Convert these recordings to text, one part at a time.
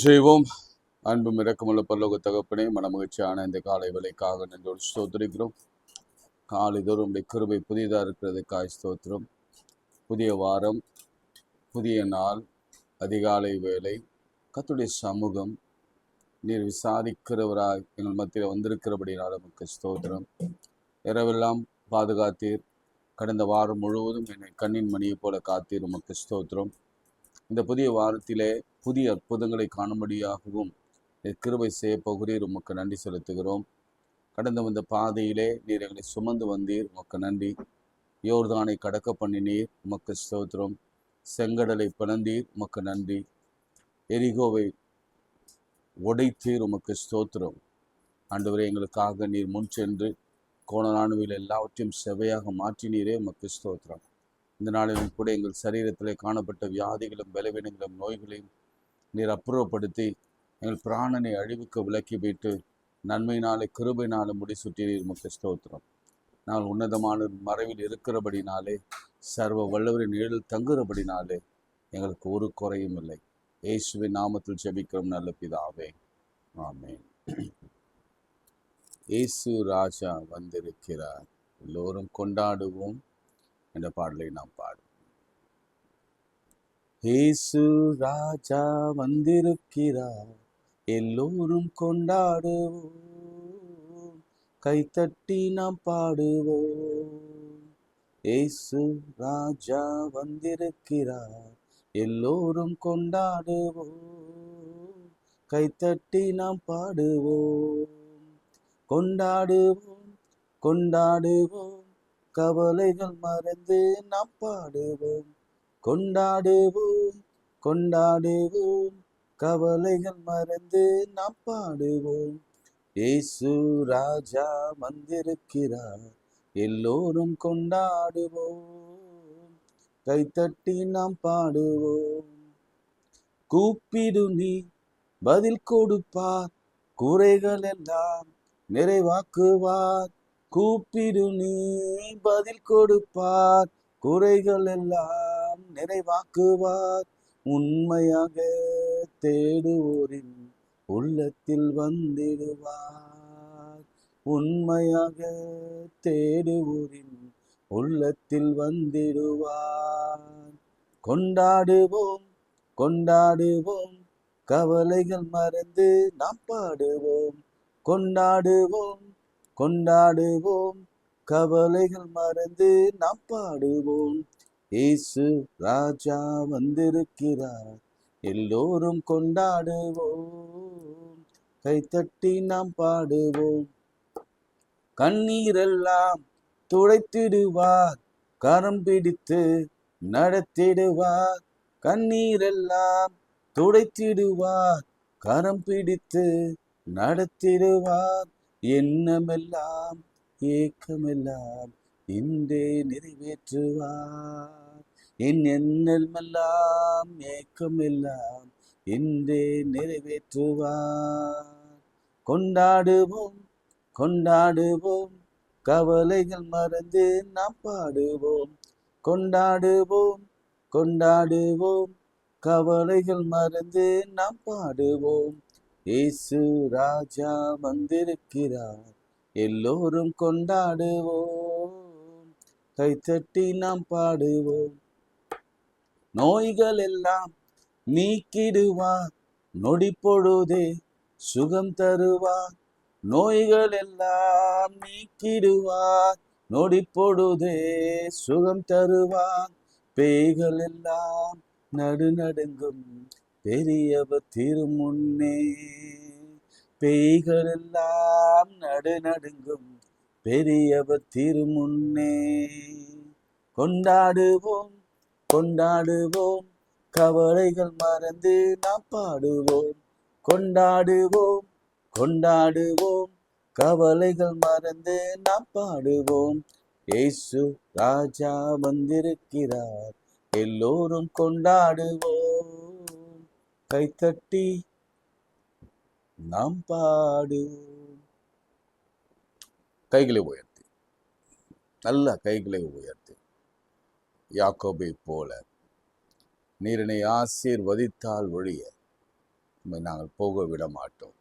செய்வோம். அன்பும் இரக்கமுள்ள பரலோக தகப்பனே, மனமகிழ்ச்சியான இந்த காலை வேளைக்காக நன்றோடு ஸ்தோத்திரிக்கிறோம். காலைதோறும் உடைய கிருபை புதிதாக இருக்கிறதுக்காய் ஸ்தோத்திரம். புதிய வாரம், புதிய நாள், அதிகாலை வேலை, கர்த்தருடைய சமூகம் நீர் விசாரிக்கிறவராய் எங்கள் மத்தியில் வந்திருக்கிறபடினால் நமக்கு ஸ்தோத்திரம். இரவெல்லாம் பாதுகாத்தீர். கடந்த வாரம் முழுவதும் என்னை கண்ணின் மணியை போல காத்தீர். உமக்கு ஸ்தோத்திரம். இந்த புதிய வாரத்திலே புதிய அற்புதங்களை காணும்படியாகவும் கிருபை செய்ய போகிறீர். உமக்கு நன்றி செலுத்துகிறோம். கடந்த வந்த பாதையிலே நீர் எங்களை சுமந்து வந்தீர். உமக்கு நன்றி. யோர்தானை கடக்க பண்ணினீர். உமக்கு ஸ்தோத்திரம். செங்கடலை பிளந்தீர். உமக்கு நன்றி. எரிகோவை உடைத்தீர். உமக்கு ஸ்தோத்திரம். ஆண்டவரே, எங்களுக்காக நீர் முன் சென்று கோணலானுவில் எல்லாவற்றையும் செவையாக மாற்றினீரே. உமக்கு ஸ்தோத்திரம். இந்த நாளிலும் கூட எங்கள் சரீரத்தில் காணப்பட்ட வியாதிகளும் பலவீனங்களும் நோய்களையும் நீர் அப்புறப்படுத்தி எங்கள் பிராணனை அழிவுக்கு விலக்கி விட்டு நன்மையினாலே கிருபையினாலே முடிசூட்டினீர். உமக்கு ஸ்தோத்திரம். நாங்கள் உன்னதமான மறைவில் இருக்கிறபடினாலே, சர்வ வல்லவரின் நிழலில் தங்குகிறபடினாலே எங்களுக்கு ஒரு குறையும் இல்லை. இயேசுவின் நாமத்தில் ஜெபிக்கிறோம் நல்ல பிதாவே, ஆமென். இயேசு ராஜா வந்திருக்கிறார், எல்லோரும் கொண்டாடுவோம் என்ற பாடலை நாம் பாடுவோம். இயேசு ராஜா வந்திருக்கிறார், எல்லோரும் கொண்டாடுவோம், கைத்தட்டி நாம் பாடுவோம். இயேசு ராஜா வந்திருக்கிறார், எல்லோரும் கொண்டாடுவோம், கைத்தட்டி நாம் பாடுவோம். கொண்டாடுவோம், கொண்டாடுவோம், கவலைகள் மறந்து நாம் பாடுவோம். கொண்டாடுவோம், கொண்டாடுவோம், கவலைகள் மறந்து நாம் பாடுவோம். இயேசு ராஜா வந்திருக்கிறார், எல்லோரும் கொண்டாடுவோம், கைத்தட்டி நாம் பாடுவோம். கூப்பிடு நீ பதில் கொடுப்பார், குறைகள் எல்லாம் நிறைவாக்குவார். கூப்பிடு நீ பதில் கொடுப்பார், குறைகள் எல்லாம் நிறைவாக்குவார். உண்மையாக தேடுவோரின் உள்ளத்தில் வந்திடுவார். உண்மையாக தேடுவோரின் உள்ளத்தில் வந்திடுவார். கொண்டாடுவோம், கொண்டாடுவோம், கவலைகள் மறந்து நாம் பாடுவோம். கொண்டாடுவோம், கொண்டாடுவோம், கவலைகள் மறந்து நாம் பாடுவோம். இயேசு ராஜா வந்திருக்கிறார், எல்லோரும் கொண்டாடுவோம், கைத்தட்டி நாம் பாடுவோம். கண்ணீரெல்லாம் துடைத்திடுவார், கரம் பிடித்து நடத்திடுவார். கண்ணீரெல்லாம் துடைத்திடுவார், கரம் பிடித்து நடத்திடுவார். எண்ணமெல்லாம் ஏக்கமெல்லாம் இன்றே நிறைவேற்றுவார். என் எண்ணமெல்லாம் ஏக்கமெல்லாம் இன்றே நிறைவேற்றுவார். கொண்டாடுவோம், கொண்டாடுவோம், கவலைகள் மறந்து நாம் பாடுவோம். கொண்டாடுவோம், கொண்டாடுவோம், கவலைகள் மறந்து நாம் பாடுவோம். இயேசு ராஜா வந்திருக்கிறார், எல்லோரும் கொண்டாடுவோம், கைத்தட்டி நாம் பாடுவோம். நோய்கள் எல்லாம் நீக்கிடுவார், நொடி பொழுதே சுகம் தருவார். நோய்கள் எல்லாம் நீக்கிடுவார், நொடி பொழுதே சுகம் தருவார். பேய்கள் எல்லாம் நடுநடுங்கும், பெரியவர் திருமுன்னே. பேய்கள் எல்லாம் நடுநடுங்கும், பெரியவர் திருமுன்னே. கொண்டாடுவோம், கொண்டாடுவோம், கவலைகள் மறந்து நாம் பாடுவோம். கொண்டாடுவோம், கொண்டாடுவோம், கவலைகள் மறந்து நாம் பாடுவோம். இயேசு ராஜா வந்திருக்கிறார், எல்லோரும் கொண்டாடுவோம், கைத்தட்டி நாம் பாடுவோம். கைகளை உயர்த்தி, நல்ல கைகளை உயர்த்தி, யாக்கோபை போல நீரினை ஆசீர்வதித்தால் ஒழிய உண்மை நாங்கள் போக விட மாட்டோம்.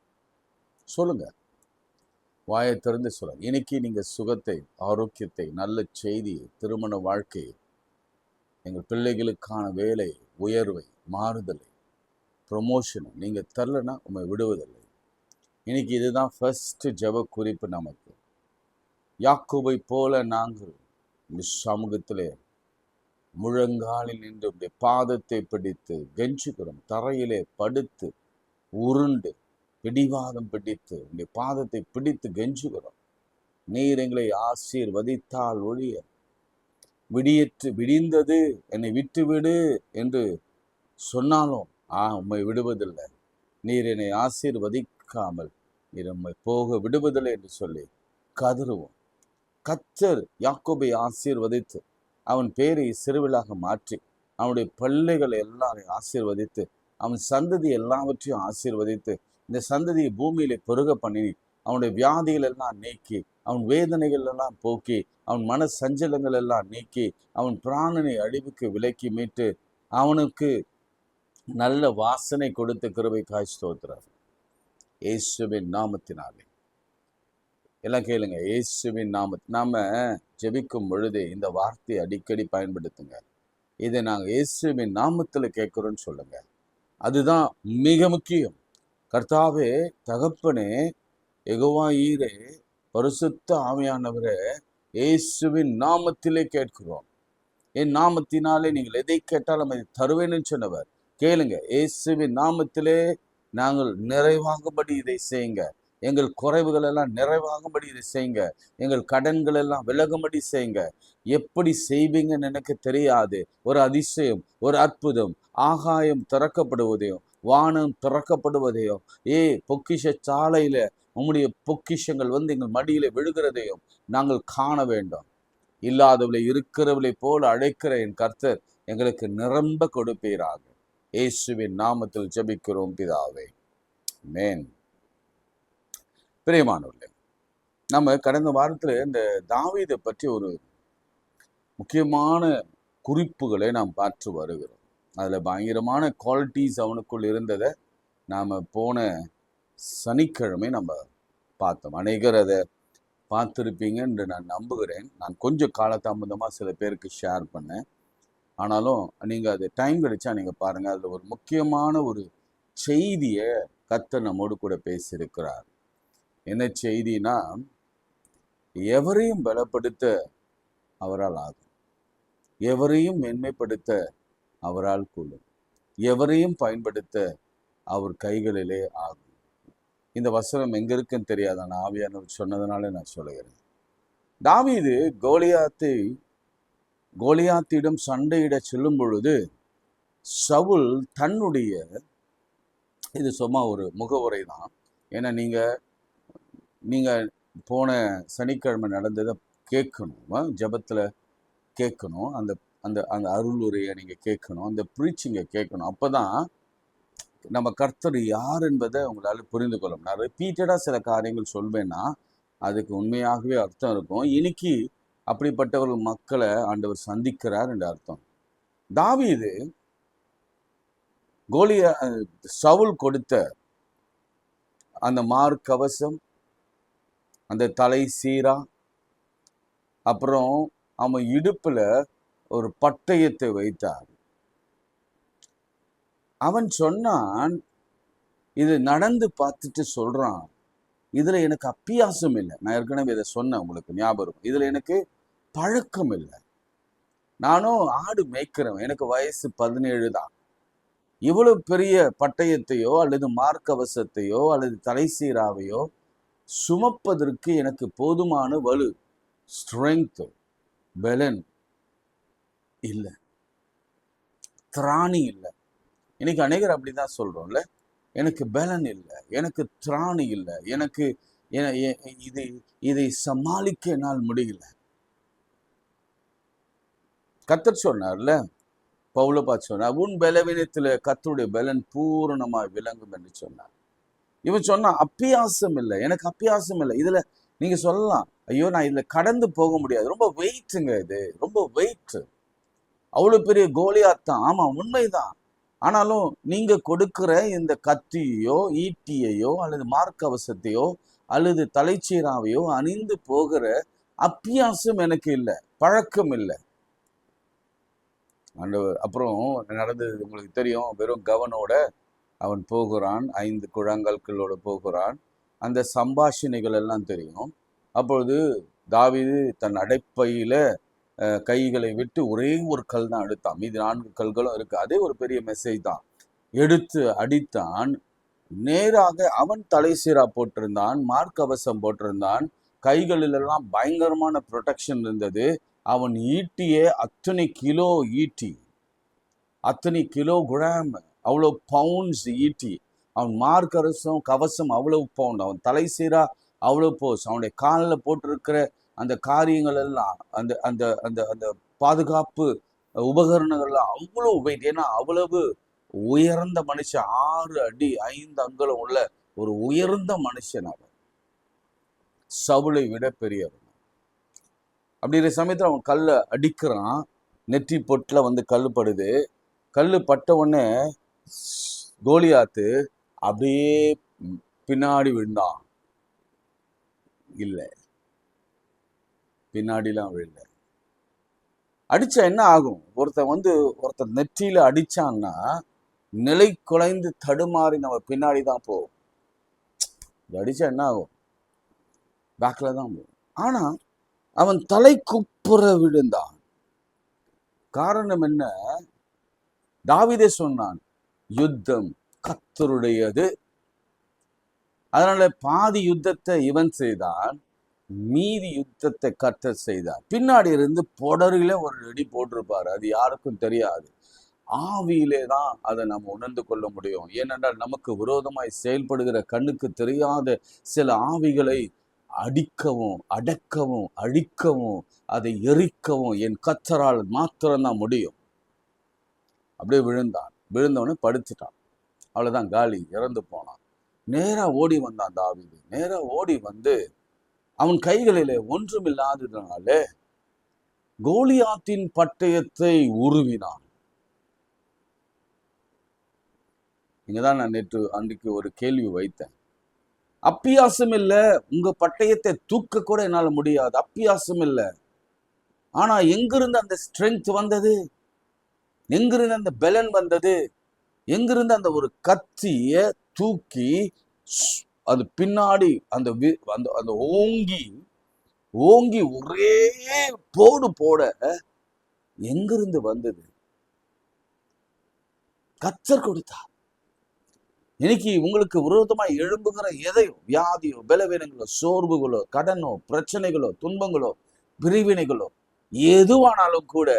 சொல்லுங்க, வாயை திறந்து சொல்லுங்க. இன்னைக்கு நீங்க சுகத்தை, ஆரோக்கியத்தை, நல்ல செய்தியை, திருமண வாழ்க்கையை, எங்கள் பிள்ளைகளுக்கான வேலை, உயர்வை, மாறுதலை, ப்ரொமோஷனை நீங்க தரலன்னா உண்மை விடுவதில்லை. இன்னைக்கு இதுதான் ஃபர்ஸ்ட் ஜெப குறிப்பு நமக்கு. யாக்கோபை போல நாங்கள் சமூகத்திலே முழங்காலில் நின்று உடைய பாதத்தை பிடித்து கெஞ்சுகிறோம். தரையிலே படுத்து உருண்டு பிடிவாதம் பிடித்து உடைய பாதத்தை பிடித்து கெஞ்சுகிறோம். நீர் எங்களை ஆசீர்வதித்தால் ஒழிய விடிந்தது என்னை விட்டுவிடு என்று சொன்னாலும் உம்மை விடுவதில்லை. நீர் என்னை ஆசீர்வதிக்காமல் நீர் உம்மை போக விடுவதில்லை என்று சொல்லி கதறுவோம். கர்த்தர் யாக்கோபை ஆசீர்வதித்து அவன் பேரை சிறுவிலாக மாற்றி அவனுடைய பிள்ளைகளை எல்லாரையும் ஆசீர்வதித்து அவன் சந்ததி எல்லாவற்றையும் ஆசீர்வதித்து இந்த சந்ததியை பூமியிலே பெருக பண்ணி அவனுடைய வியாதிகள் எல்லாம் நீக்கி அவன் வேதனைகள் எல்லாம் போக்கி அவன் மன சஞ்சலங்கள் எல்லாம் நீக்கி அவன் பிராணனை அழிவுக்கு விலக்கி மீட்டு அவனுக்கு நல்ல வாசனை கொடுத்த கிருபைக்காய் ஸ்தோத்திரம். இயேசுவின் நாமத்தினாலே எல்லாம் கேளுங்க. இயேசுவின் நாம ஜெபிக்கும் பொழுதே இந்த வார்த்தையை அடிக்கடி பயன்படுத்துங்க. இதை நாங்கள் இயேசுவின் நாமத்துல கேட்கிறோன்னு சொல்லுங்க. அதுதான் மிக முக்கியம். கர்த்தாவே, தகப்பனே, யெகோவா ஈரே, பரிசுத்த ஆவியானவரே, இயேசுவின் நாமத்திலே கேட்கிறோம். என் நாமத்தினாலே நீங்கள் எதை கேட்டாலும் அதை தருவேன்னு சொன்னவர். கேளுங்க. இயேசுவின் நாமத்திலே நாங்கள் நிறைவாகும்படி இதை செய்யுங்க. எங்கள் குறைவுகள் எல்லாம் நிறைவாகும்படி இதை செய்யுங்க. எங்கள் கடன்கள் எல்லாம் விலகும்படி செய்யுங்க. எப்படி செய்வீங்கன்னு எனக்கு தெரியாது. ஒரு அதிசயம், ஒரு அற்புதம், ஆகாயம் திறக்கப்படுவதையும் வானம் திறக்கப்படுவதையும் பொக்கிஷ சாலையில உம்முடைய பொக்கிஷங்கள் வந்து எங்கள் மடியில விழுகிறதையும் நாங்கள் காண வேண்டும். இல்லாதவளை இருக்கிறவளை போல அழைக்கிற என் கர்த்தர் எங்களுக்கு நிரம்ப கொடுப்பீராக. இயேசுவின் நாமத்தில் ஜெபிக்கிறோம் பிதாவே, ஆமென். பிரியமானவர்களே, நம்ம கடந்த வாரத்துல இந்த தாவீதை பற்றி ஒரு முக்கியமான குறிப்புகளை நாம் பார்த்து வருகிறோம். அதுல பயங்கரமான குவாலிட்டிஸ் அவனுக்குள் இருந்ததை நாம போன சனிக்கிழமை நம்ம பார்த்தோம். அநேகர் அதை பார்த்துருப்பீங்க என்று நான் நம்புகிறேன். நான் கொஞ்சம் காலதாமதமா சில பேருக்கு ஷேர் பண்ணேன். ஆனாலும் நீங்க அது டைம் கிடைச்சா நீங்க பாருங்க. அதுல ஒரு முக்கியமான ஒரு செய்தியை கர்த்தர் நம்மோடு கூட பேசியிருக்கிறார். என்ன செய்தினா, எவரையும் பலப்படுத்த அவரால் ஆகும், எவரையும் மேன்மைப்படுத்த அவரால் கூடும், எவரையும் பயன்படுத்த அவர் கைகளிலே ஆகும். இந்த வசனம் எங்க இருக்குன்னு தெரியாது, நான் ஆவியானவர் சொன்னதுனால நான் சொல்லுகிறேன். தாவீது கோலியாத்திடம் சண்டையிட செல்லும் பொழுது சவுல் தன்னுடைய, இது சும்மா ஒரு முகவுரை தான், ஏன்னா நீங்க போன சனிக்கிழமை நடந்ததை கேட்கணும், ஜபத்துல கேட்கணும், அந்த அந்த அந்த அருளுரையை நீங்க கேட்கணும், அந்த ப்ரீச்சிங்கை கேட்கணும். அப்பதான் நம்ம கர்த்தர் யார் என்பதை உங்களால புரிந்து கொள்ளும். நான் ரிப்பீட்டடா சில காரியங்கள் சொல்வேன்னா அதுக்கு உண்மையாகவே அர்த்தம் இருக்கும். இன்னைக்கு அப்படிப்பட்டவர்கள் மக்களை ஆண்டவர் சந்திக்கிறார் என்ற அர்த்தம். தாவீது சவுல் கொடுத்த அந்த மார்க்கவசம், அந்த தலை சீரா, அப்புறம் அவன் இடுப்புல ஒரு பட்டயத்தை வைத்தார். அவன் சொன்னான், இது நடந்து பார்த்துட்டு சொல்றான், இதுல எனக்கு அப்பியாசம் இல்லை. நான் ஏற்கனவே இதை சொன்னேன், உங்களுக்கு ஞாபகம். இதுல எனக்கு பழக்கம் இல்லை. நானும் ஆடு மேய்க்கிறவன், எனக்கு வயசு 17 தான். இவ்வளவு பெரிய பட்டயத்தையோ அல்லது மார்க்கவசத்தையோ அல்லது தலைசீராவையோ சுமப்பதற்கு எனக்கு போதுமான வலு, ஸ்ட்ரெங்க், பலன் இல்லை, திராணி இல்லை. இன்னைக்கு அநேகர் அப்படிதான் சொல்றோம்ல, எனக்கு பலன் இல்லை, எனக்கு திராணி இல்லை, எனக்கு இதை சமாளிக்க என்னால் முடியல. கர்த்தர் சொன்னார்ல, பவுல பார்த்து சொன்னார், உன் பலவீனத்துல கர்த்தருடைய பலன் பூரணமாய் விளங்கும் என்று சொன்னார். இவன் சொன்னா அப்பியாசம் இல்லை, எனக்கு அப்பியாசம் இல்லை. இதுல நீங்க சொல்லலாம், ஐயோ நான் இதுல கடந்து போக முடியாது, ரொம்ப வெயிட்டுங்க, இது ரொம்ப வெயிட், அவ்வளவு பெரிய கோலியாத்தான். ஆமா, உண்மைதான். ஆனாலும் நீங்க கொடுக்கிற இந்த கத்தியோ ஈட்டியையோ அல்லது மார்க்கவசத்தையோ அல்லது தலைச்சீராவையோ அணிந்து போகிற அப்பியாசம் எனக்கு இல்லை, பழக்கம் இல்லை. அப்புறம் நடந்தது உங்களுக்கு தெரியும். வெறும் கவனோட அவன் போகிறான், 5 குழந்தைகளோட போகிறான். அந்த சம்பாஷணைகள் எல்லாம் தெரியும். அப்பொழுது தாவீது தன் அடைப்பையில கைகளை விட்டு ஒரே ஒரு கல் தான் எடுத்தான், மீதி 4 கல்களும் இருக்கு. அதே ஒரு பெரிய மெசேஜ் தான். எடுத்து அடித்தான். நேராக அவன் தலை சீரா போட்டிருந்தான், மார்க்கவசம் போட்டிருந்தான், கைகளிலெல்லாம் பயங்கரமான ப்ரொடெக்ஷன் இருந்தது. அவன் ஈட்டியே அத்தனை கிலோ ஈட்டி, அத்தனை கிலோகிராம், அவ்வளோ பவுண்ட்ஸ் ஈட்டி. அவன் மார்க்கரசம் கவசம் அவ்வளவு பவுண்ட், அவன் தலை சீரா அவ்வளவு போஸ், அவனுடைய காலில் போட்டிருக்கிற அந்த காரியங்கள் எல்லாம், அந்த அந்த அந்த அந்த பாதுகாப்பு உபகரணங்கள்லாம் அவ்வளோ வெயிட். ஏன்னா அவ்வளவு உயர்ந்த மனுஷன், 6 அடி 5 அங்குலம் உள்ள ஒரு உயர்ந்த மனுஷன் அவன், சவுளை விட பெரியவன். அப்படிங்கிற சமயத்தில் அவன் கல்லை அடிக்கிறான், நெற்றி பொட்டில் வந்து கல் படுது. கல் பட்ட உடனே கோலியாத்து அப்படியே பின்னாடி விழுந்தான். இல்லை, பின்னாடிலாம் விழல. அடிச்சா என்ன ஆகும்? ஒருத்தர் நெற்றியில அடிச்சான்னா நிலை குலைந்து தடுமாறி நம்ம பின்னாடி தான் போவோம். அடிச்சா என்ன ஆகும்? பேக்ல தான் போகும். ஆனா அவன் தலை குப்புற விழுந்தான். காரணம் என்ன? தாவீதே சொன்னான், யுத்தம் கர்த்தருடையது. அதனால பாதி யுத்தத்தை இவன் செய்தான், மீதி யுத்தத்தை கர்த்தர் செய்தார். பின்னாடி இருந்து பொடரில ஒரு அடி போட்டிருப்பாரு, அது யாருக்கும் தெரியாது. ஆவியிலே தான் அதை நம்ம உணர்ந்து கொள்ள முடியும். ஏனென்றால் நமக்கு விரோதமாய் செயல்படுகிற கண்ணுக்கு தெரியாத சில ஆவிகளை அடிக்கவும் அடக்கவும் அழிக்கவும் அதை எரிக்கவும் என் கர்த்தரால் மாத்திரம்தான் முடியும். அப்படியே விழுந்தான். விழுந்தவனே படுத்துட்டான். அவ்வளவுதான், காலி, இறந்து போனான். நேரா ஓடி வந்தான் தாவீது. நேரா ஓடி வந்து அவன் கைகளிலே ஒன்றுமில்லாததுனால கோலியாத்தின் பட்டயத்தை உருவினான். இங்கதான் நான் அன்றைக்கு ஒரு கேள்வி வைத்தேன். அப்பியாசம் இல்லை, உங்க பட்டயத்தை தூக்க கூட என்னால முடியாது, அப்பியாசம் இல்லை. ஆனா எங்கிருந்து அந்த ஸ்ட்ரென்த் வந்தது? எங்கிருந்து அந்த பலன் வந்தது? எங்கிருந்து அந்த ஒரு கத்திய தூக்கி அது பின்னாடி அந்த அந்த ஓங்கி ஓங்கி ஒரே போடு போட எங்கிருந்து வந்தது? கர்த்தர் கொடுத்தார். இன்னைக்கு உங்களுக்கு விரோதமாய் எழும்புகிற எதையோ, வியாதியோ, பலவீனங்களோ, சோர்வுகளோ, கடனோ, பிரச்சனைகளோ, துன்பங்களோ, பிரிவினைகளோ, எதுவானாலும் கூட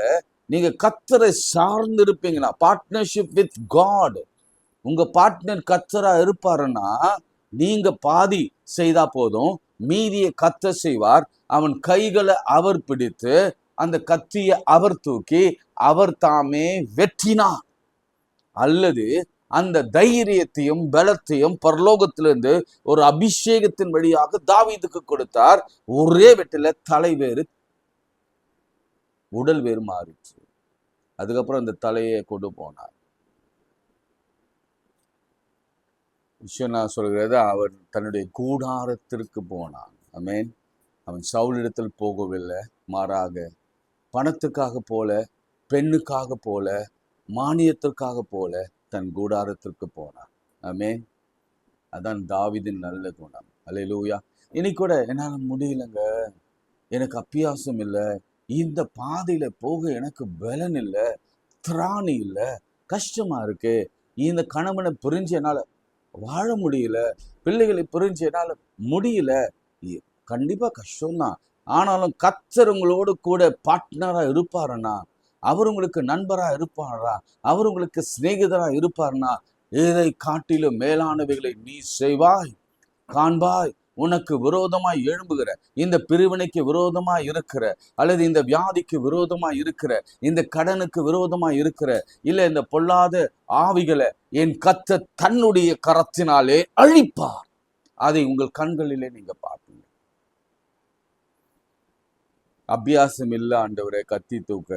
நீங்க கர்த்தரை சார்ந்து இருப்பீங்களா? Partnership with God. உங்க பார்ட்னர் கர்த்தரா இருப்பாருன்னா நீங்க பாதி செய்தா போதும், மீதியை கர்த்தர் செய்வார். அவன் கைகளை அவர் பிடித்து அந்த கத்தியை அவர் தூக்கி அவர் தாமே வெற்றினார். அல்லது அந்த தைரியத்தையும் பலத்தையும் பரலோகத்திலிருந்து ஒரு அபிஷேகத்தின் வழியாக தாவீதுக்கு கொடுத்தார். ஒரே வெட்டில தலை வேறு உடல் வேறு மாறிச்சு. அதுக்கப்புறம் அந்த தலையை கொண்டு போனார். விஷயம் நான் சொல்கிறது, அவன் தன்னுடைய கூடாரத்திற்கு போனான். ஆமென். அவன் சவுலிடத்தில் போகவில்லை, மாறாக பணத்துக்காக போல, பெண்ணுக்காக போல, மானியத்திற்காக போல தன் கூடாரத்திற்கு போனான். ஆமென். அதான் தாவீதின் நல்ல குணம். அல்லேலூயா. இன்னைக்கு கூட என்னால முடியலங்க, எனக்கு அப்பியாசம் இல்லை, இந்த பாதையில போக எனக்கு பலன் இல்லை, திராணி இல்லை, கஷ்டமா இருக்கு, இந்த கணவனை பிரிஞ்சு என்னால வாழ முடியல, பிள்ளைகளை பிரிஞ்சு என்னால முடியல. கண்டிப்பா கஷ்டம்தான். ஆனாலும் கர்த்தர் உங்களோடு கூட பார்ட்னரா இருப்பாருன்னா, அவர் உங்களுக்கு நண்பரா இருப்பாரா, அவர் உங்களுக்கு சிநேகிதரா இருப்பார்னா, இதை காட்டிலும் மேலானவைகளை நீ செய்வாய், காண்பாய். உனக்கு விரோதமாய் எழும்புகிற, இந்த பிரிவினைக்கு விரோதமாய் இருக்கிற, அல்லது இந்த வியாதிக்கு விரோதமாய் இருக்கிற, இந்த கடனுக்கு விரோதமாய் இருக்கிற, இல்ல இந்த பொல்லாத ஆவிகளை என் கர்த்தர் தன்னுடைய கரத்தினாலே அழிப்பார். அதை உங்கள் கண்களிலே நீங்க பார்ப்பீங்க. அபியாசம் இல்லை ஆண்டவரே கத்தி தூக்க,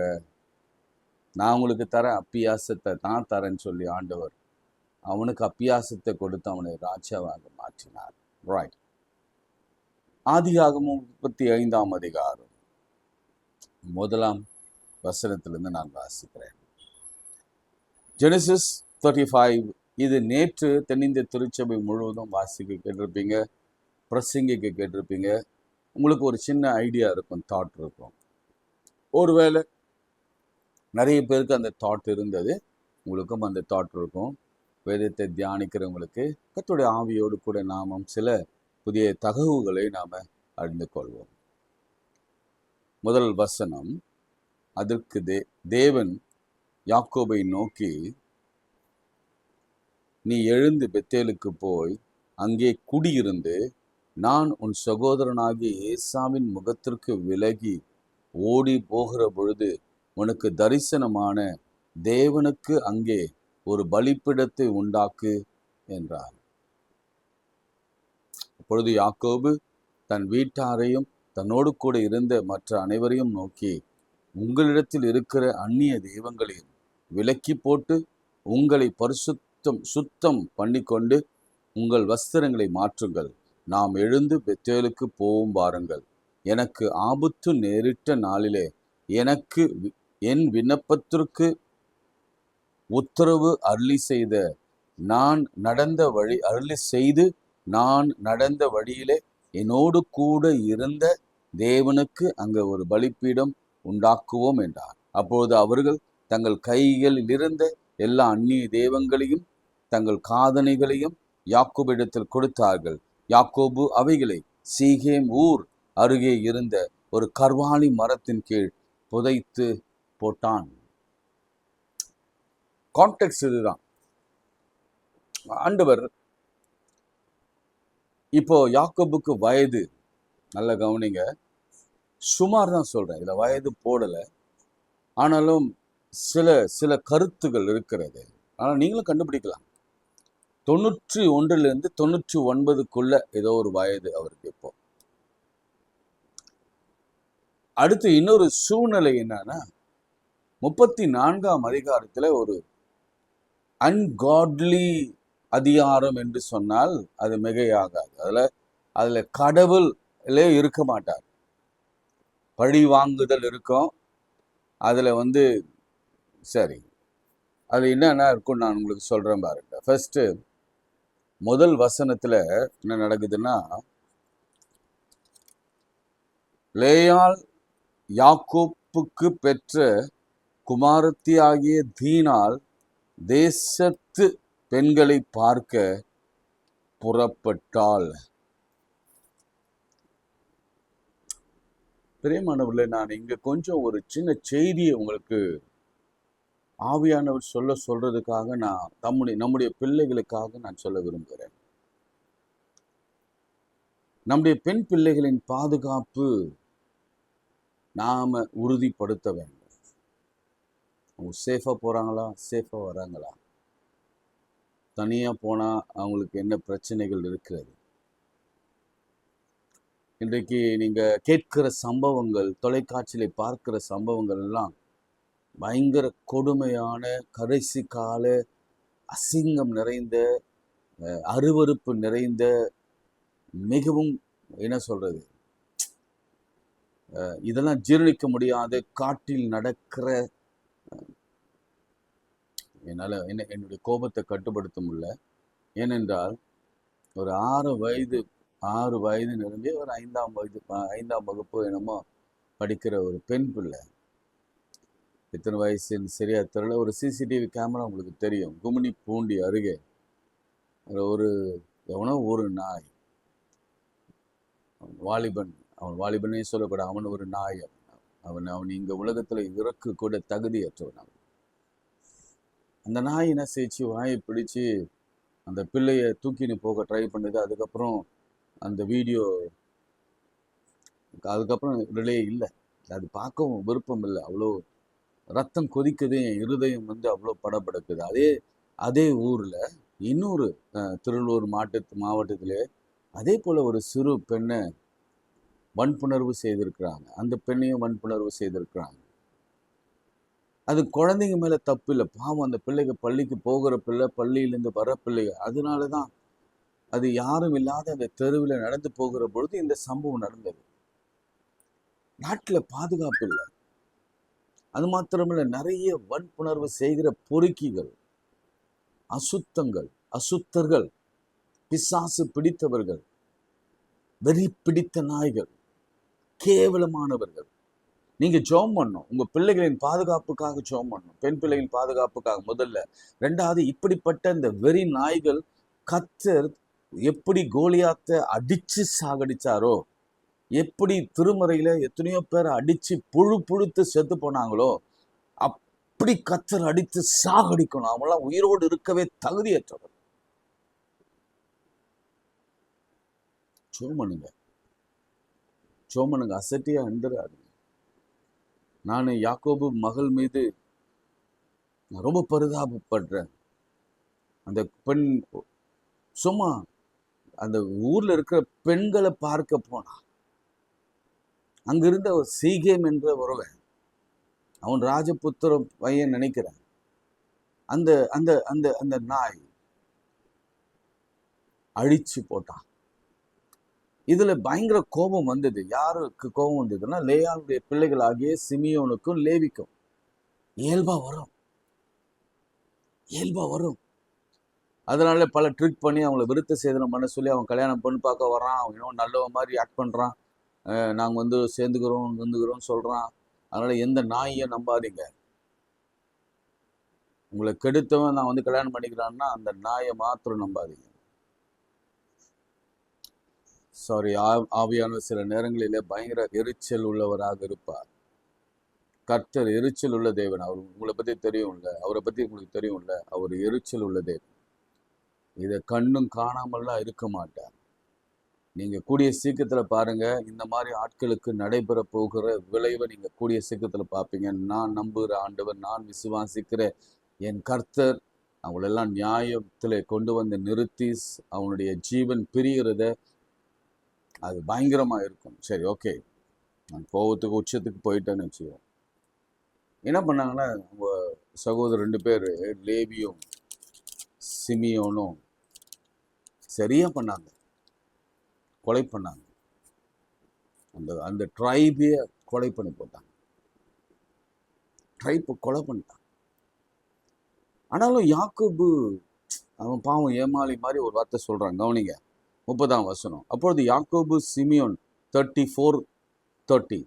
நான் உங்களுக்கு தரேன் அப்பியாசத்தை தான் தரேன்னு சொல்லி ஆண்டவர் அவனுக்கு அப்பியாசத்தை கொடுத்து அவனை ராஜாவாக மாற்றினார். ரைட். ஆதியாகமம் 35ஆம் அதிகாரம் 1ஆம் வசனத்திலிருந்து நான் வாசிக்கிறேன். ஜெனசிஸ் 35. இது நேற்று தென்னிந்திய திருச்சபை முழுவதும் வாசிக்க கேட்டிருப்பீங்க, பிரசங்கிக்க கேட்டிருப்பீங்க. உங்களுக்கு ஒரு சின்ன ஐடியா இருக்கும், தாட் இருக்கும். ஒருவேளை நிறைய பேருக்கு அந்த தாட் இருந்தது, உங்களுக்கும் அந்த தாட் இருக்கும். வேதத்தை தியானிக்கிறவங்களுக்கு கர்த்தருடைய ஆவியோடு கூட நாமும் சில புதிய தகவல்களை நாம் அறிந்து கொள்வோம். முதல் வசனம், அதற்கு தேவன் யாக்கோபை நோக்கி, நீ எழுந்து பெத்தேலுக்கு போய் அங்கே குடியிருந்து நான் உன் சகோதரனாகிய ஏசாவின் முகத்திற்கு விலகி ஓடி போகிற பொழுது உனக்கு தரிசனமான தேவனுக்கு அங்கே ஒரு பலிபீடத்தை உண்டாக்கு என்றார். அப்பொழுது யாக்கோபு தன் வீட்டாரையும் தன்னோடு கூட இருந்த மற்ற அனைவரையும் நோக்கி, உங்களிடத்தில் இருக்கிற அந்நிய தெய்வங்களையும் விலக்கி போட்டு உங்களை சுத்தம் பண்ணிக்கொண்டு உங்கள் வஸ்திரங்களை மாற்றுங்கள். நாம் எழுந்து பெத்தேலுக்கு போவும் பாருங்கள். எனக்கு ஆபத்து நேரிட்ட நாளிலே எனக்கு என் விண்ணப்பத்திற்கு உத்தரவு அருளி செய்து நான் நடந்த வழியிலே என்னோடு கூட இருந்த தேவனுக்கு அங்கே ஒரு பலிபீடம் உண்டாக்குவோம் என்றார். அப்பொழுது அவர்கள் தங்கள் கைகளில் இருந்த எல்லா அந்நிய தெய்வங்களையும் தங்கள் காதணிகளையும் யாக்கோபிடத்தில் கொடுத்தார்கள். யாக்கோபு அவைகளை சீகேம் ஊர் அருகே இருந்த ஒரு கர்வாலி மரத்தின் கீழ் புதைத்து போட்டான். கான்டெக்ஸ்ட் இதுதான். ஆண்டவர் இப்போ யாக்கோபுக்கு வயது, நல்ல கவனிங்க, சுமார் தான் சொல்றேன், இதுல வயது போடல, ஆனாலும் சில கருத்துகள் இருக்கிறது. ஆனால் நீங்களும் கண்டுபிடிக்கலாம். 91 99 ஏதோ ஒரு வயது அவருக்கு. இப்போ அடுத்து இன்னொரு சூழ்நிலை என்னன்னா, 34ஆம் அதிகாரத்துல ஒரு அன்காட்லி அதிகாரம் என்று சொன்னால் அது மிகையாகாது. அதுல கடவுளே இருக்க மாட்டார், பழி வாங்குதல் இருக்கும். அதுல சரி, அது என்னன்னா இருக்கும், நான் உங்களுக்கு சொல்றேன் பாருங்க. ஃபர்ஸ்ட் முதல் வசனத்துல என்ன நடக்குதுன்னா, லேயாள் யாக்கோப்புக்கு பெற்ற குமாரத்தி ஆகிய தீனால் தேசத்து பெண்களை பார்க்க புறப்பட்டாள். பிரியமானவர்களே, நான் இங்க கொஞ்சம் ஒரு சின்ன செய்தியை உங்களுக்கு ஆவியானவர் சொல்றதுக்காக நான் நம்முடைய பிள்ளைகளுக்காக நான் சொல்ல விரும்புகிறேன். நம்முடைய பெண் பிள்ளைகளின் பாதுகாப்பு நாம உறுதிப்படுத்த வேண்டும். அவங்க சேஃபா போறாங்களா, சேஃபா வராங்களா, தனியா போனா அவங்களுக்கு என்ன பிரச்சனைகள் இருக்கிறது. இன்றைக்கு நீங்க கேட்கிற சம்பவங்கள், தொலைக்காட்சியில பார்க்கிற சம்பவங்கள் எல்லாம் பயங்கர கொடுமையான, கடைசி கால அசிங்கம் நிறைந்த, அருவருப்பு நிறைந்த, மிகவும் என்ன சொல்றது, இதெல்லாம் ஜீரணிக்க முடியாத காட்டில் நடக்கிற, என்னால் என்னுடைய கோபத்தை கட்டுப்படுத்த முடியல. ஏனென்றால் ஒரு 6 வயது நிரம்பி ஒரு 5ஆம் வகுப்பு என்னமோ படிக்கிற ஒரு பெண் பிள்ளை, எத்தனை வயசுன்னு சரியா தெரியல. ஒரு சிசிடிவி கேமரா உங்களுக்கு தெரியும், கும்மினி பூண்டி அருகே ஒரு நாய், வாலிபனே சொல்லக்கூடாது, அவன் ஒரு நாய், அவன் இந்த உலகத்துல இறக்கு கூட தகுதியற்றவன். அந்த நாய் என்ன செய்ச்சு, வாயை பிடிச்சு அந்த பிள்ளையை தூக்கின்னு போக ட்ரை பண்ணுது. அதுக்கப்புறம் அந்த வீடியோ அதுக்கப்புறம் ரிலே இல்லை, அது பார்க்கவும் விருப்பம் இல்லை. அவ்வளோ ரத்தம் கொதிக்குது, என் இருதயம் அவ்வளோ படபடக்குது. அதே ஊர்ல இன்னொரு திருவள்ளூர் மாவட்டத்திலே அதே போல ஒரு சிறு பெண்ணை வன்புணர்வு செய்திருக்கிறாங்க. அந்த பெண்ணையும் வன்புணர்வு செய்திருக்கிறாங்க. அது குழந்தைங்க மேல தப்பு இல்லை, பாவம். அந்த பிள்ளைங்க பள்ளிக்கு போகிற பிள்ளை, பள்ளியிலேருந்து வர பிள்ளைங்க. அதனாலதான் அது யாரும் இல்லாத அந்த தெருவில் நடந்து போகிற பொழுது இந்த சம்பவம் நடந்தது. நாட்டுல பாதுகாப்பு இல்லை. அது மாத்திரமில்ல, நிறைய வன்புணர்வு செய்கிற பொறுக்கிகள், அசுத்தங்கள், அசுத்தர்கள், பிசாசு பிடித்தவர்கள், வெறி பிடித்த நாய்கள், கேவலமானவர்கள். நீங்க ஜெபம் பண்ணணும், உங்க பிள்ளைகளின் பாதுகாப்புக்காக ஜெபம் பண்ணணும், பெண் பிள்ளைகளின் பாதுகாப்புக்காக முதல்ல. ரெண்டாவது, இப்படிப்பட்ட இந்த வெறி நாய்கள், கர்த்தர் எப்படி கோலியாத்தை அடிச்சு சாகடிச்சாரோ, எப்படி திருமறையில எத்தனையோ பேரை அடிச்சு புழுத்து செத்து போனாங்களோ, அப்படி கர்த்தர் அடித்து சாகடிக்கணும். அவங்களாம் உயிரோடு இருக்கவே தகுதியற்றவர். சோமனுங்க, அசட்டியா இருந்துடாது. நான் யாக்கோபு மகள் மீது ரொம்ப பரிதாபப்படுறேன். அந்த பெண் சும்மா அந்த ஊர்ல இருக்கிற பெண்களை பார்க்க போனா, அங்கிருந்த ஒரு சீகேம் என்ற ஒருவன், அவன் ராஜபுத்திர பையன் நினைக்கிறேன். அந்த அந்த அந்த அந்த நாய் அழிச்சு போட்டான். இதுல பயங்கர கோபம் வந்தது. யாருக்கு கோபம் வந்ததுன்னா, லேயாளுடைய பிள்ளைகளாகிய சிமியோனுக்கும் லேவிக்கும். இயல்பா வரும். அதனால பல ட்ரிக் பண்ணி அவங்கள விருத்த சேதனம் பண்ண சொல்லி அவன் கல்யாணம் பண்ணி பார்க்க வர்றான். அவன் இன்னும் நல்லவ மாதிரி ஆக்ட் பண்றான். நாங்க சேர்ந்துக்கிறோம் சொல்றான். அதனால எந்த நாயையும் நம்பாதீங்க. உங்களை கெடுத்தவன் நான் கல்யாணம் பண்ணிக்கிறான்னா அந்த நாயை மாத்திரம் நம்பாதீங்க. சாரி, ஆவியானவர் சில நேரங்களிலே பயங்கர எரிச்சல் உள்ளவராக இருப்பார். கர்த்தர் எரிச்சல் உள்ள தேவன். அவர் உங்களை பத்தி தெரியும்ல, அவரை பத்தி உங்களுக்கு தெரியும்ல, அவர் எரிச்சல் உள்ள தேவன். இதை கண்ணும் காணாமல்லாம் இருக்க மாட்டார். நீங்க கூடிய சீக்கிரத்துல பாருங்க, இந்த மாதிரி ஆட்களுக்கு நடைபெற போகிற விளைவை நீங்க கூடிய சீக்கிரத்துல பார்ப்பீங்க. நான் நம்புகிற ஆண்டவர், நான் விசுவாசிக்கிற என் கர்த்தர் அவங்களெல்லாம் நியாயத்துல கொண்டு வந்து நிறுத்தி அவனுடைய ஜீவன் பிரிகிறத, அது பயங்கரமா இருக்கும். சரி, ஓகே, நான் கோவத்துக்கு உச்சத்துக்கு போயிட்டேன்னு வச்சுக்கோ. என்ன பண்ணாங்கன்னா, அவங்க சகோதரர் 2 பேர், லேவியும் சிமியோனும் சரியா பண்ணாங்க, கொலை பண்ணாங்க. அந்த ட்ரைபே கொலை பண்ணி போட்டாங்க. ட்ரைப் கொலை பண்ணிட்டாங்க. ஆனாலும் யாக்கோபு அவன் பாவம் ஏமாளி மாதிரி ஒரு வார்த்தை சொல்றான். கவனிங்க, 30ஆம் வசனம். அப்பொழுது யாக்கோபு சிமியோன் 34:30.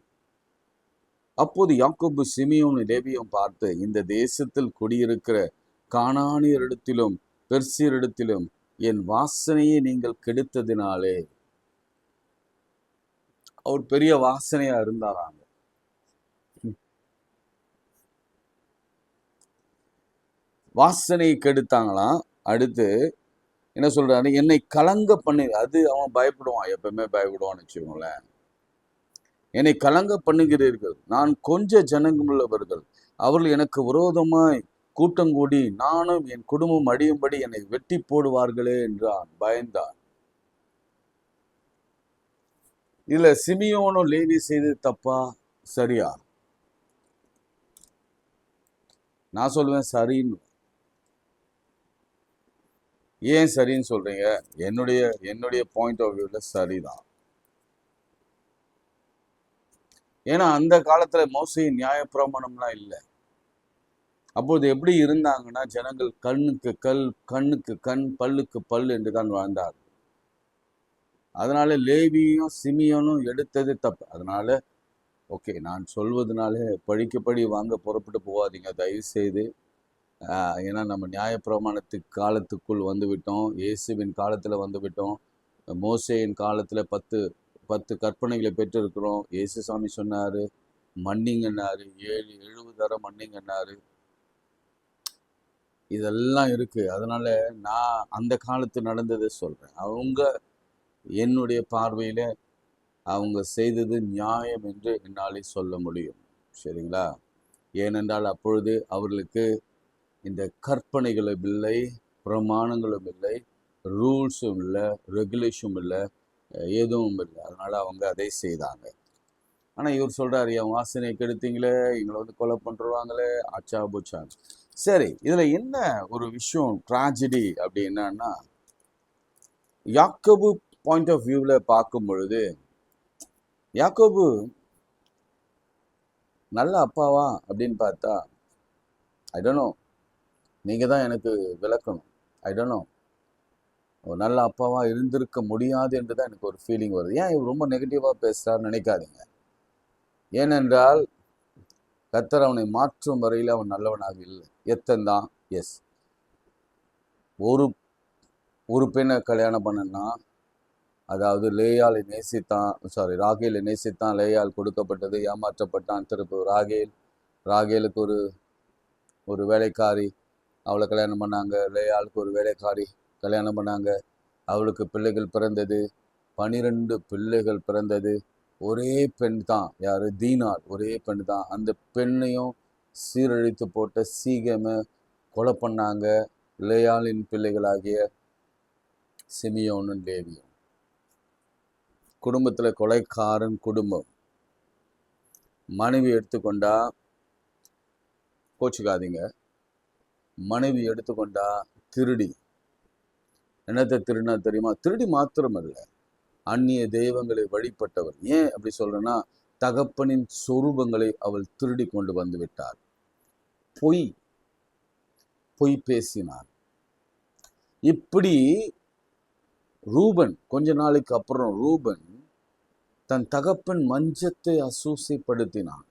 அப்போது யாக்கோபு சிமியோன் லேவியும் பார்த்து, இந்த தேசத்தில் குடியிருக்கிற கானானியரிடத்திலும் பெர்சியரிடத்திலும் என் வாசனையை நீங்கள் கெடுத்ததினாலே. அவர் பெரிய வாசனையா இருந்தாராங்க. வாசனையை கெடுத்தாங்களாம். அடுத்து என்ன சொல்றாரு? என்னை கலங்க பண்ணு. அது அவன் பயப்படுவான், எப்பவுமே பயப்படுவான்னு வச்சுக்கோங்களேன். என்னை கலங்க பண்ணுகிறீர்கள். நான் கொஞ்ச ஜனங்களுள்ளவர்கள், அவர்கள் எனக்கு விரோதமாய் கூட்டம் கூடி நானும் என் குடும்பம் அடியும்படி என்னை வெட்டி போடுவார்களே என்றான். பயந்தான். இதுல சிமியோனும் லேவி செய்து தப்பா சரியா? நான் சொல்லுவேன் சரின்னு. ஏன் சரின்னு சொல்றீங்க? என்னுடைய பாயிண்ட் ஆஃப் வியூல சரிதான். ஏன்னா அந்த காலத்துல மோசையின் நியாயப்பிரமாணம்லாம் இல்லை. அப்போது எப்படி இருந்தாங்கன்னா, ஜனங்கள் கண்ணுக்கு கண், பல்லுக்கு பல் என்றுதான் வாழ்ந்தார். அதனால லேவியும் சிமியோனும் எடுத்தது தப்பு. அதனால ஓகே, நான் சொல்வதனால பழிக்கப்படி வாங்க புறப்பட்டு போகாதீங்க தயவு செய்து. ஏன்னா நம்ம நியாயப்பிரமாணத்துக்கு காலத்துக்குள் வந்து விட்டோம், இயேசுவின் காலத்துல வந்து விட்டோம். மோசேயின் காலத்துல 10 கற்பனைகளை பெற்றிருக்கிறோம். இயேசு சாமி சொன்னாரு, மன்னிங்கன்னாரு, 70 தரம் மன்னிங்கன்னாரு. இதெல்லாம் இருக்கு. அதனால நான் அந்த காலத்து நடந்ததை சொல்றேன். அவங்க என்னுடைய பார்வையில அவங்க செய்தது நியாயம் என்று என்னாலே சொல்ல முடியும். சரிங்களா? ஏனென்றால் அப்பொழுது அவர்களுக்கு இந்த கற்பனைகளும் இல்லை, பிரமாணங்களும் இல்லை, ரூல்ஸும் இல்லை, ரெகுலேஷனும் இல்லை, எதுவும் இல்லை. அதனால அவங்க அதை செய்தாங்க. ஆனால் இவர் சொல்கிறாரு, என் வாசனை கெடுத்தீங்களே, எங்களை வந்து கொலை பண்ணுறாங்களே, அச்சா புச்சாங்க. சரி, இதில் என்ன ஒரு விஷயம் ட்ராஜடி அப்படி என்னன்னா, யாக்கோபு பாயிண்ட் ஆஃப் வியூவில் பார்க்கும் பொழுது, யாக்கோபு நல்ல அப்பாவா அப்படின்னு பார்த்தா, ஐ டோன்ட் நோ, நீங்கள் தான் எனக்கு விளக்கணும். ஐ டோன்ட் நோ, ஒரு நல்ல அப்பாவா இருந்திருக்க முடியாது என்று தான் எனக்கு ஒரு ஃபீலிங் வருது. ஏன் இவர் ரொம்ப நெகட்டிவாக பேசுகிறாருன்னு நினைக்காதீங்க. ஏனென்றால் கர்த்தர் அவனை மாற்றும் வரையில் அவன் நல்லவனாக இல்லை. எத்தன்தான் எஸ், ஒரு ஒரு பெண்ணை கல்யாணம் பண்ணனா, அதாவது லேயாலை நேசித்தான், ராகேலை நேசித்தான், லேயால் கொடுக்கப்பட்டது, ஏமாற்றப்பட்டான். திருப்பி ராகேலுக்கு ஒரு வேலைக்காரி, அவளை கல்யாணம் பண்ணாங்க. லேயாளுக்கு ஒரு வேலைக்காரி கல்யாணம் பண்ணாங்க. அவளுக்கு பிள்ளைகள் பிறந்தது, 12 பிள்ளைகள் பிறந்தது. ஒரே பெண் தான், யாரு? தீனாள். ஒரே பெண் தான். அந்த பெண்ணையும் சீரழித்து போட்ட சீகமை கொலை பண்ணாங்க. லேயாளின் பிள்ளைகளாகிய சிமியோனும் லேவியும். குடும்பத்தில் கொலைக்காரன் குடும்பம். மனைவி எடுத்துக்கொண்டா, கோச்சுக்காதீங்க, மனைவி எடுத்துக்கொண்டா திருடி. என்னத்தை திருடினா தெரியுமா? திருடி மாத்திரமல்ல, அந்நிய தெய்வங்களை வழிபட்டவர். ஏன் அப்படி சொல்றேன்னா, தகப்பனின் சொரூபங்களை அவள் திருடி கொண்டு வந்து விட்டார். பொய் பேசினார். இப்படி ரூபன், கொஞ்ச நாளைக்கு அப்புறம் ரூபன் தன் தகப்பன் மஞ்சத்தை அசூசைப்படுத்தினான்.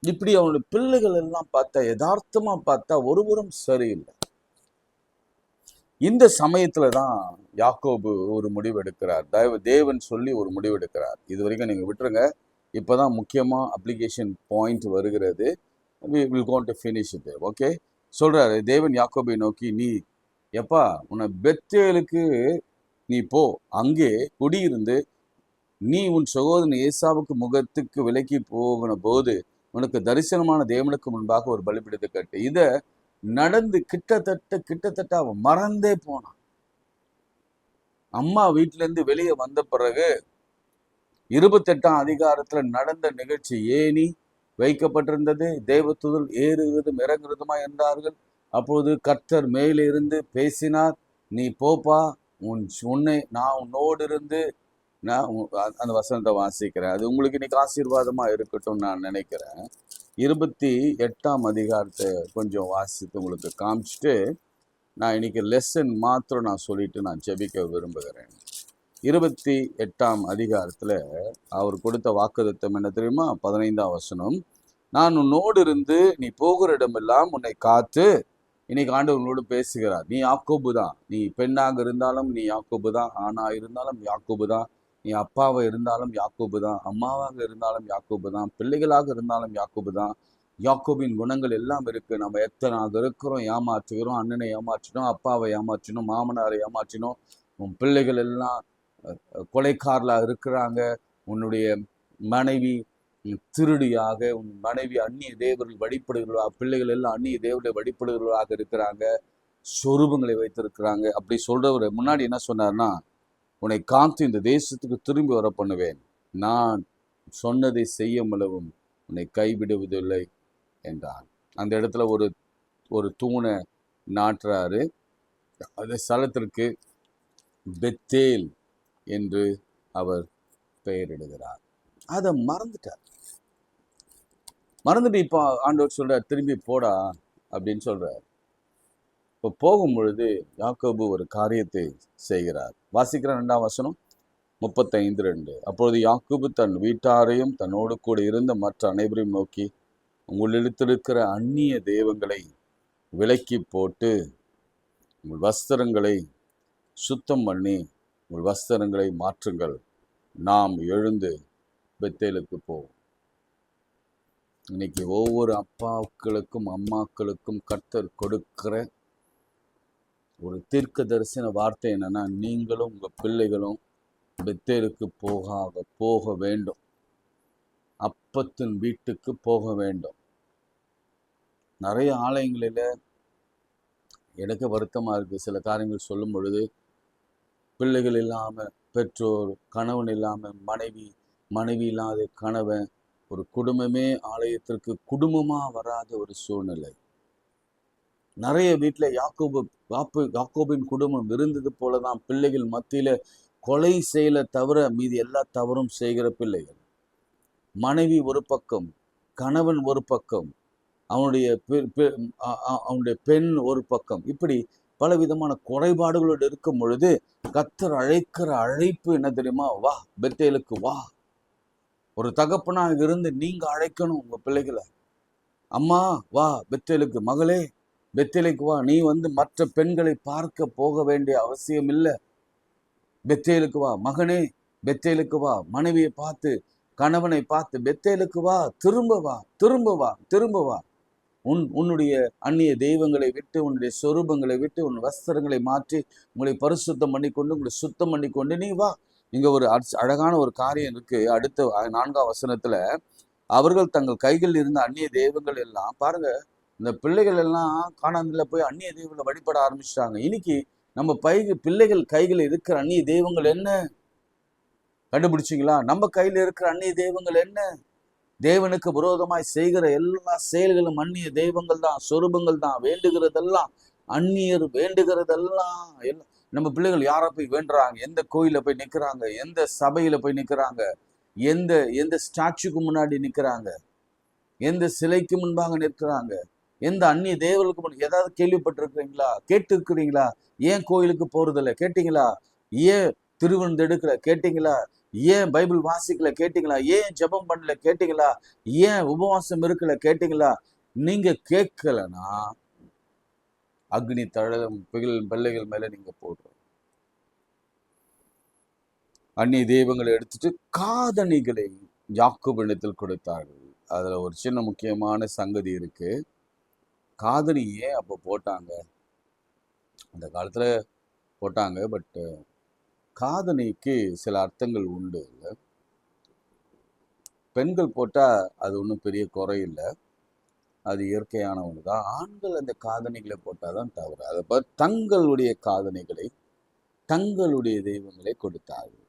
இப்படி அவனுடைய பிள்ளைகள் எல்லாம் பார்த்தா, யதார்த்தமா பார்த்தா ஒருவரும் சரியில்லை. இந்த சமயத்துல தான் யாக்கோபு ஒரு முடிவு எடுக்கிறார். தேவன் சொல்லி ஒரு முடிவு எடுக்கிறார். இது வரைக்கும் நீங்க விட்டுருங்க, இப்பதான் முக்கியமா அப்ளிகேஷன் பாயிண்ட் வருகிறது. we will go to finish it. Okay, சொல்றாரு தேவன் யாக்கோபை நோக்கி, நீ எப்பா உன்னை பெத்தேலுக்கு நீ போ, அங்கே குடியிருந்து நீ உன் சகோதரன் ஏசாவுக்கு முகத்துக்கு விலக்கி போகின போது உனக்கு தரிசனமான தேவனுக்கு முன்பாக ஒரு பலிபீடத்தை கட்டு. இத நடந்து கிட்டத்தட்ட அவன் மறந்தே போனான். அம்மா வீட்டுல இருந்து வெளியே வந்த பிறகு 28ஆம் அதிகாரத்துல நடந்த நிகழ்ச்சி ஏணி வைக்கப்பட்டிருந்தது. தேவதூதர் ஏறுகிறதும் இறங்குறதுமா என்றார்கள். அப்போது கர்த்தர் மேலே இருந்து பேசினார், நீ போப்பா, உன்னை நான் உன்னோடு இருந்து நான் அந்த வசனத்தை வாசிக்கிறேன். அது உங்களுக்கு இன்னைக்கு ஆசீர்வாதமா இருக்கட்டும் நான் நினைக்கிறேன். 28ஆம் அதிகாரத்தை கொஞ்சம் வாசித்து உங்களுக்கு காமிச்சிட்டு நான் இன்னைக்கு லெசன் மாத்திரம் நான் சொல்லிட்டு நான் ஜெபிக்க விரும்புகிறேன். 28ஆம் அதிகாரத்துல அவர் கொடுத்த வாக்குத்தத்தம் என்ன தெரியுமா? 15ஆம் வசனம், நான் உன்னோடு இருந்து நீ போகிற இடமெல்லாம் உன்னை காத்து. இன்னைக்கு ஆண்டவர் உன்னோடு பேசுகிறார். நீ யாக்கோபு தான், நீ பெண்ணாக இருந்தாலும் நீ யாக்கோபு தான், ஆணா இருந்தாலும் யாக்கோபு தான், நீ அப்பாவை இருந்தாலும் யாக்கோபு தான், அம்மாவாக இருந்தாலும் யாக்கோபு தான், பிள்ளைகளாக இருந்தாலும் யாக்கோபு தான். யாக்கோபின் குணங்கள் எல்லாம் இருக்கு. நம்ம எத்தனாக இருக்கிறோம், ஏமாற்றுகிறோம், அண்ணனை ஏமாற்றினோம், அப்பாவை ஏமாற்றினோம், மாமனாரை ஏமாற்றினோம், உன் பிள்ளைகள் எல்லாம் கொலைக்காரலா இருக்கிறாங்க, உன்னுடைய மனைவி திருடியாக, உன் மனைவி அந்நிய தேவர்கள் வழிபடுகிறவர்களாக, பிள்ளைகள் எல்லாம் அந்நிய தேவர்களை வழிபடுகிறவர்களாக இருக்கிறாங்க, சொரூபங்களை வைத்திருக்கிறாங்க. அப்படி சொல்றவர் முன்னாடி என்ன சொன்னார்னா, உன்னை காத்து இந்த தேசத்துக்கு திரும்பி வர பண்ணுவேன், நான் சொன்னதை செய்ய முலவும் உன்னை கைவிடுவதில்லை என்றார். அந்த இடத்துல ஒரு தூணை நாட்டுறாரு. அந்த ஸ்தலத்திற்கு பெத்தேல் என்று அவர் பெயரிடுகிறார். அதை மறந்துட்டு இப்போ ஆண்டவர் சொல்றார், திரும்பி போடா அப்படின்னு சொல்றார். இப்போ போகும் பொழுது யாக்கோபு ஒரு காரியத்தை செய்கிறார். வாசிக்கிற 2ஆம் வசனம் 35:2. அப்பொழுது யாக்கோபு தன் வீட்டாரையும் தன்னோடு கூட இருந்த மற்ற அனைவரையும் நோக்கி, உங்களிடத்திருக்கிற அந்நிய தெய்வங்களை விலக்கி போட்டு உங்கள் வஸ்திரங்களை சுத்தம் பண்ணி உங்கள் வஸ்திரங்களை மாற்றுங்கள், நாம் எழுந்து பெத்தேலுக்கு போவோம். இன்னைக்கு ஒவ்வொரு அப்பாக்களுக்கும் அம்மாக்களுக்கும் கர்த்தர் கொடுக்கிற ஒரு தீர்க்க தரிசன வார்த்தை என்னன்னா, நீங்களும் உங்க பிள்ளைகளும் பெத்தேலுக்கு போக வேண்டும், அப்பத்தின் வீட்டுக்கு போக வேண்டும். நிறைய ஆலயங்களில எனக்கு வருத்தமா இருக்கு. சில காரியங்கள் சொல்லும் பொழுது பிள்ளைகள் இல்லாம, பெற்றோர், கணவன் இல்லாம மனைவி மனைவி இல்லாத கணவன், ஒரு குடும்பமே ஆலயத்திற்கு குடும்பமா வராத ஒரு சூழ்நிலை. நிறைய வீட்டுல யாக்கோபின் குடும்பம் இருந்தது போலதான் பிள்ளைகள் மத்தியில கொலை செய்யல தவிர மீதி எல்லா தவறும் செய்கிற பிள்ளைகள். மனைவி ஒரு பக்கம், கணவன் ஒரு பக்கம், அவனுடைய பெண் ஒரு பக்கம், இப்படி பல விதமான குறைபாடுகளோடு இருக்கும் பொழுது கர்த்தர் அழைக்கிற அழைப்பு என்ன தெரியுமா? வா பெத்தேலுக்கு வா. ஒரு தகப்பனா இருந்து நீங்க அழைக்கணும் உங்க பிள்ளைகளை. அம்மா வா பெத்தேலுக்கு, மகளே பெத்தேலுக்கு வா. நீ மற்ற பெண்களை பார்க்க போக வேண்டிய அவசியம் இல்லை. பெத்தேலுக்கு வா மகனே, பெத்தேலுக்கு வா. மனைவியை பார்த்து, கணவனை பார்த்து பெத்தேலுக்கு வா, திரும்ப வா, திரும்ப வா, திரும்ப வா. உன்னுடைய அந்நிய தெய்வங்களை விட்டு, உன்னுடைய சொரூபங்களை விட்டு, உன் வஸ்திரங்களை மாற்றி உங்களை பரிசுத்தம் பண்ணி கொண்டு, உங்களை சுத்தம் பண்ணி கொண்டு நீ வா. இங்க ஒரு அழகான ஒரு காரியம் இருக்கு. அடுத்த 4ஆம் வசனத்துல, அவர்கள் தங்கள் கைகளில் இருந்த அந்நிய தெய்வங்கள் எல்லாம் பாருங்க, இந்த பிள்ளைகள் எல்லாம் கானான்ல போய் அந்நிய தெய்வங்களை வழிபட ஆரம்பிச்சிட்டாங்க. இன்னைக்கு நம்ம பிள்ளைகள் கைகள் இருக்கிற அந்நிய தெய்வங்கள் என்ன கண்டுபிடிச்சிங்களா? நம்ம கையில இருக்கிற அந்நிய தெய்வங்கள் என்ன? தேவனுக்கு விரோதமாய் செய்கிற எல்லா செயல்களும் அந்நிய தெய்வங்கள் தான், சொரூபங்கள் தான். வேண்டுகிறதெல்லாம் அந்நியர், வேண்டுகிறதெல்லாம் எல்லாம். நம்ம பிள்ளைகள் யாரை போய் வேண்டுறாங்க? எந்த கோயில போய் நிக்கிறாங்க? எந்த சபையில போய் நிக்கிறாங்க? எந்த ஸ்டாச்சுக்கு முன்னாடி நிக்கிறாங்க? எந்த சிலைக்கு முன்பாக நிற்கிறாங்க? எந்த அந்நிய தேவர்களுக்கு முன்னாடி? ஏதாவது கேள்விப்பட்டிருக்கிறீங்களா? கேட்டு இருக்கிறீங்களா? ஏன் கோயிலுக்கு போறதில்ல கேட்டீங்களா? ஏன் திருவிருந்து எடுக்கல கேட்டீங்களா? ஏன் பைபிள் வாசிக்கல கேட்டீங்களா? ஏன் ஜெபம் பண்ணல கேட்டீங்களா? ஏன் உபவாசம் இருக்கல கேட்டீங்களா? நீங்க கேட்கலனா அக்னி தழலும் பிள்ளைகள் மேல நீங்க போடுற. அந்நிய தெய்வங்களை எடுத்துட்டு காதணிகளை யாக்கோபினிடத்தில் கொடுத்தார்கள். அதுல ஒரு சின்ன முக்கியமான சங்கதி இருக்கு. காதணி ஏன் அப்போ போட்டாங்க? அந்த காலத்துல போட்டாங்க. பட் காதணிக்கு சில அர்த்தங்கள் உண்டு. பெண்கள் போட்டா அது ஒன்றும் பெரிய குறை இல்லை, அது இயற்கையான ஒன்று தான். ஆண்கள் அந்த காதணிகளை போட்டாதான் தவறு. அதை தங்களுடைய காதணிகளை, தங்களுடைய தெய்வங்களை கொடுத்தார்கள்.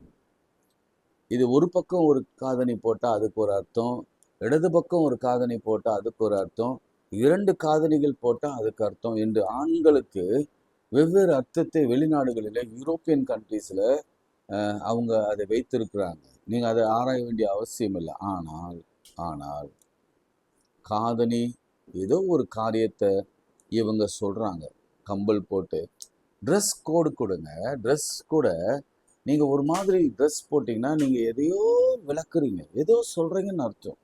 இது ஒரு பக்கம் ஒரு காதணி போட்டா அதுக்கு ஒரு அர்த்தம், இடது பக்கம் ஒரு காதணி போட்டா அதுக்கு ஒரு அர்த்தம், 2 காதணிகள் போட்டா அதுக்கு அர்த்தம் என்று ஆண்களுக்கு வெவ்வேறு அர்த்தத்தை வெளிநாடுகளில், யூரோப்பியன் கண்ட்ரீஸ்ல அவங்க அதை வைத்திருக்கிறாங்க. நீங்க அதை ஆராய வேண்டிய அவசியம் இல்லை. ஆனால் காதணி ஏதோ ஒரு காரியத்தை இவங்க சொல்றாங்க. கம்பல் போட்டு ட்ரெஸ் கோடு கொடுங்க. ட்ரெஸ் கூட நீங்க ஒரு மாதிரி ட்ரெஸ் போட்டீங்கன்னா நீங்க எதையோ விளக்குறீங்க, ஏதோ சொல்றீங்கன்னு அர்த்தம்.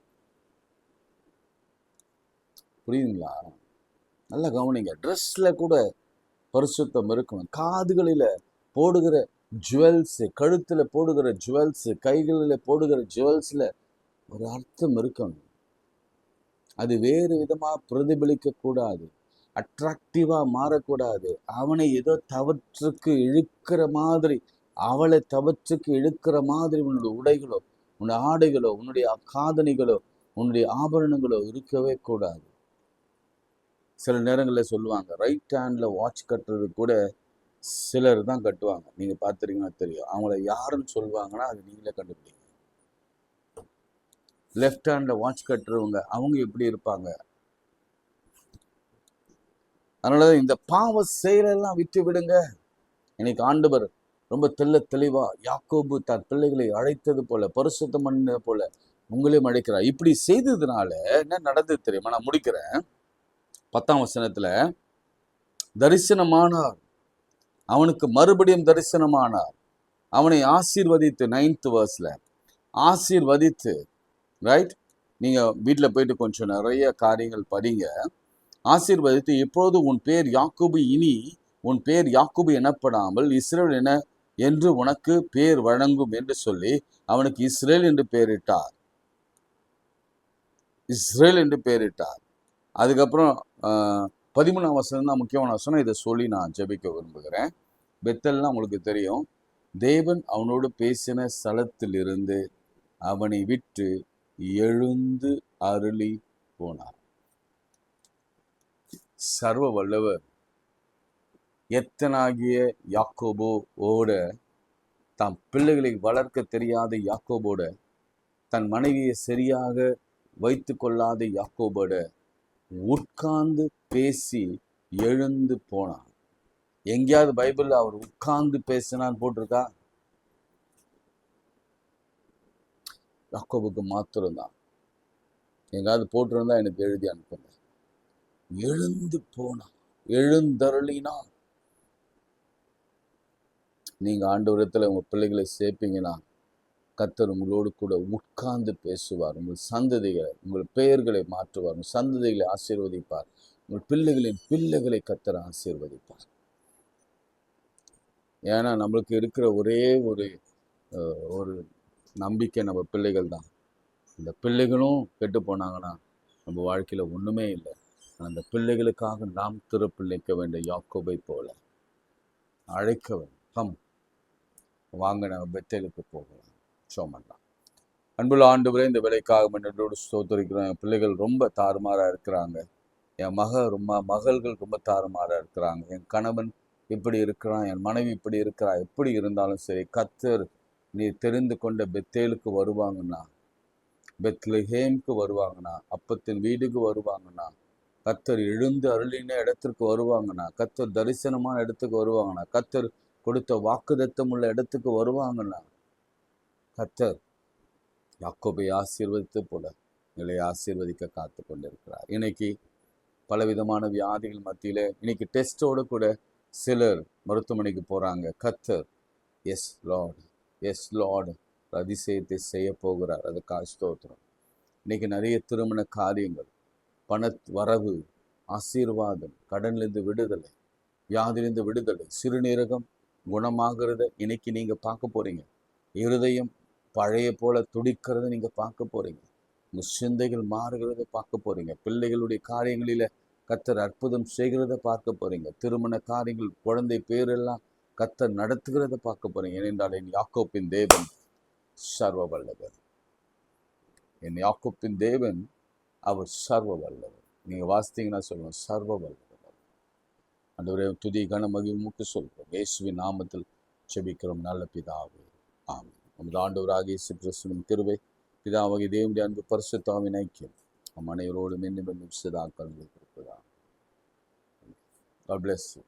புரியுதுங்களா? நல்லா கவனிங்க. ட்ரெஸ்ல கூட பரிசுத்தம் இருக்கணும். காதுகளில போடுகிற ஜுவல்ஸ், கழுத்துல போடுகிற ஜுவல்ஸ், கைகளில் போடுகிற ஜுவல்ஸ்ல ஒரு அர்த்தம் இருக்கணும். அது வேறு விதமா பிரதிபலிக்க கூடாது, அட்ராக்டிவா மாறக்கூடாது. அவனை ஏதோ தவற்றுக்கு இழுக்கிற மாதிரி, அவளை தவற்றுக்கு இழுக்கிற மாதிரி உன்னுடைய உடைகளோ, உன்னுடைய ஆடைகளோ, உன்னுடைய காதணிகளோ, உன்னுடைய ஆபரணங்களோ இருக்கவே கூடாது. சில நேரங்களில் சொல்லுவாங்க, ரைட் ஹேண்ட்ல வாட்ச் கட்டுறது கூட சிலர் தான் கட்டுவாங்க. நீங்க பார்த்துருக்கீங்கன்னா தெரியும். அவங்கள யாருன்னு சொல்லுவாங்கன்னா அது நீங்களே கண்டுபிடிங்க. லெஃப்ட் ஹேண்ட்ல வாட்ச் கட்டுறவங்க அவங்க எப்படி இருப்பாங்க? அதனாலதான் இந்த பாவ செயலெல்லாம் விட்டு விடுங்க. இன்னைக்கு ஆண்டவர் ரொம்ப தெளிவா யாக்கோபு தன் பிள்ளைகளை அழைத்தது போல, பரிசுத்தம் பண்ணது போல உங்களையும் அழைக்கிறார். இப்படி செய்ததுனால என்ன நடந்தது தெரியுமா? நான் முடிக்கிறேன். 10ஆம் வசனத்துல, தரிசனமானார், அவனுக்கு மறுபடியும் தரிசனமானார், அவனை ஆசீர்வதித்து, 9th verseல ஆசீர்வதித்து, ரைட்? நீங்க வீட்டில் போயிட்டு கொஞ்சம் நிறைய காரியங்கள் படிங்க. ஆசீர்வதித்து, இப்போது உன் பேர் யாக்கோபு, இனி உன் பேர் யாக்கோபு எனப்படாமல் இஸ்ரேல் என என்று உனக்கு பேர் வழங்கும் என்று சொல்லி அவனுக்கு இஸ்ரேல் என்று பெயரிட்டார். இஸ்ரேல் என்று பெயரிட்டார். அதுக்கப்புறம் 13ஆம் வசனம் தான் முக்கியமான வசனம். இதை சொல்லி நான் ஜெபிக்க விரும்புகிறேன். பெத்தெல்லாம் உங்களுக்கு தெரியும். தேவன் அவனோடு பேசின ஸ்தலத்திலிருந்து அவனை விட்டு எழுந்து அருளி போனார். சர்வ வல்லவர் எத்தனாகிய யாக்கோபோட, தாம் பிள்ளைகளை வளர்க்க தெரியாத யாக்கோபோட தன் மனைவியை சரியாக வைத்து கொள்ளாத யாக்கோபோட உட்கார்ந்து பேசி எழுந்து போனான். எங்கேயாவது பைபிள்ல அவர் உட்கார்ந்து பேசினான்னு போட்டிருக்கா? யாக்கோபுக்கு மாத்திரம்தான். எங்காவது போட்டிருந்தா எனக்கு எழுதி அனுப்புங்க. எழுந்து போனான், எழுந்தருளினான். நீங்க ஆண்டவரத்துல உங்க பிள்ளைகளை சேர்ப்பீங்கன்னா கர்த்தர் உங்களோடு கூட உட்கார்ந்து பேசுவார். உங்கள் சந்ததிகளை, உங்கள் பெயர்களை மாற்றுவார். உங்கள் சந்ததிகளை ஆசீர்வதிப்பார். உங்கள் பிள்ளைகளின் பிள்ளைகளை கர்த்தர் ஆசீர்வதிப்பார். ஏன்னா நம்மளுக்கு இருக்கிற ஒரே ஒரு நம்பிக்கை நம்ம பிள்ளைகள் தான். இந்த பிள்ளைகளும் கெட்டு போனாங்கன்னா நம்ம வாழ்க்கையில ஒண்ணுமே இல்லை. அந்த பிள்ளைகளுக்காக நாம் திறப்பிழைக்க வேண்டிய யாக்கோபை போல அழைக்க வேண்டும். வாங்க நம்ம பெத்தேலுக்கு போகலாம், சோமன்லாம். அன்புள்ள ஆண்டவரே, இந்த வேலைக்காக நன்றியோடு ஸ்தோத்திரிக்கிறோம். என் பிள்ளைகள் ரொம்ப தாறுமாறா இருக்கிறாங்க. என் மகள்கள் ரொம்ப தாறுமாறா இருக்கிறாங்க. என் கணவன் இப்படி இருக்கிறான், என் மனைவி இப்படி இருக்கிறா. எப்படி இருந்தாலும் சரி, கர்த்தர் நீ தெரிந்து கொண்ட பெத்தேலுக்கு வருவாங்கன்னா, பெத்லஹேம்க்கு வருவாங்கன்னா, அப்பத்தின் வீடுக்கு வருவாங்கன்னா, கர்த்தர் எழுந்து அருளின இடத்திற்கு வருவாங்கன்னா, கர்த்தர் தரிசனமான இடத்துக்கு வருவாங்கன்னா, கர்த்தர் கொடுத்த வாக்குதத்தம் உள்ள இடத்துக்கு வருவாங்கன்னா, கர்த்தர் யாக்கோபை ஆசீர்வதித்து போல எங்களை ஆசீர்வதிக்க காத்து கொண்டிருக்கிறார். இன்னைக்கு பலவிதமான வியாதிகள் மத்தியில இன்னைக்கு டெஸ்டோடு கூட சிலர் மருத்துவமனைக்கு போறாங்க. கர்த்தர் எஸ் லார்டு அதிசயத்தை செய்ய போகிறார். அதுக்காக ஸ்தோத்திரம். இன்னைக்கு நிறைய திருமண காரியங்கள், பண வரவு, ஆசீர்வாதம், கடனிலிருந்து விடுதலை, வியாதிலிருந்து விடுதலை, சிறுநீரகம் குணமாகிறத இன்னைக்கு நீங்க பார்க்க போறீங்க. இருதயம் பழைய போல துடிக்கிறத நீங்க பார்க்க போறீங்க. உங்க சிந்தைகள் மாறுகிறத பார்க்க போறீங்க. பிள்ளைகளுடைய காரியங்களில கர்த்தர் அற்புதம் செய்கிறத பார்க்க போறீங்க. திருமண காரியங்கள், குழந்தை பேரெல்லாம் கர்த்தர் நடத்துகிறத பார்க்க போறீங்க. ஏனென்றால் என் யாக்கோப்பின் தேவன் சர்வ வல்லவர். என் யாக்கோப்பின் தேவன் அவர் சர்வ வல்லவர். நீங்க வாசித்தீங்கன்னா சொல்லுவோம், சர்வ வல்லவர். ஆண்டவரே, துதி கன மகிமைக்கு சொல்றோம். இயேசுவின் நாமத்தில் ஜெபிக்கிறோம் நல்ல பிதாவே, ஆமென். நமது ஆண்டவராகிய இயேசு கிறிஸ்துவின் கிருபை, பிதாவாகிய தேவனுடைய அன்பு, பரிசுத்தாவின் ஐக்கியம் நம் அனைவரோடும் இன்னும் சதா காலங்களில் இருக்கிறதா. God bless you.